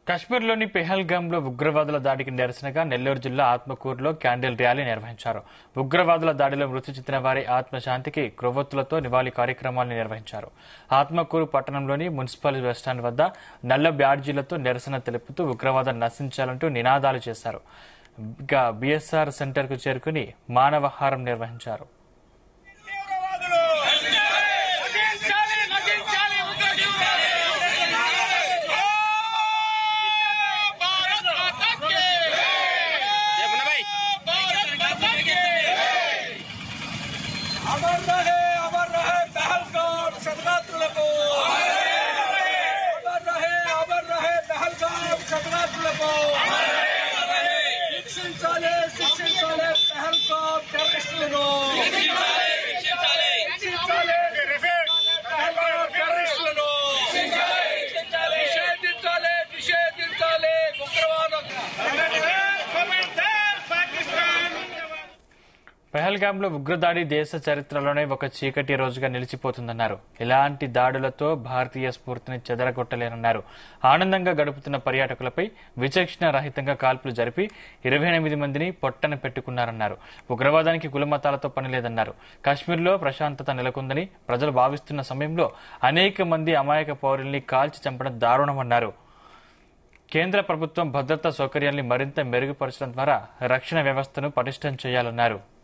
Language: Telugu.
కశ్మీర్లోని పెహల్గాంలో ఉగ్రవాదుల దాడికి నిరసనగా నెల్లూరు జిల్లా ఆత్మకూరులో క్యాండిల్ ర్యాలీ నిర్వహించారు. ఉగ్రవాదుల దాడిలో మృతి చెందిన వారి ఆత్మశాంతికి క్రొవ్వొత్తులతో నివాళి కార్యక్రమాలను నిర్వహించారు. ఆత్మకూరు పట్టణంలోని మున్సిపల్ బస్టాండ్ వద్ద నల్ల బ్యాడ్జీలతో నిరసన తెలుపుతూ ఉగ్రవాదం నశించాలంటూ నినాదాలు చేశారు. బీఎస్ఆర్ సెంటర్కు చేరుకుని మానవహారం నిర్వహించారు. अमर रहे पहलगाम शरणार्थुలకు अमर रहे पहलगाम शरणार्थुలకు శిక్షించాలి పహల్గాం టెర్రరిస్టులను శిక్షించాలి పహల్గాం టెర్రరిస్టులను నిషేధించాలి ఉగ్రవాదం. పెహల్గాంలో ఉగ్రదాడి దేశ చరిత్రలోనే ఒక చీకటి రోజుగా నిలిచిపోతుందన్నారు. ఇలాంటి దాడులతో భారతీయ స్ఫూర్తిని చెదరగొట్టలేనన్నారు. ఆనందంగా గడుపుతున్న పర్యాటకులపై విచక్షణ రహితంగా కాల్పులు జరిపి 28 మందిని పొట్టన పెట్టుకున్నారన్నారు. ఉగ్రవాదానికి కులమతాలతో పనిలేదన్నారు. కాశ్మీర్లో ప్రశాంతత నెలకొందని ప్రజలు భావిస్తున్న సమయంలో అనేక మంది అమాయక పౌరుల్ని కాల్చి చంపడం దారుణమన్నారు. కేంద్ర ప్రభుత్వం భద్రతా సౌకర్యాల్ని మరింత మెరుగుపరచడం ద్వారా రక్షణ వ్యవస్థను పటిష్టం చేయాలన్నారు.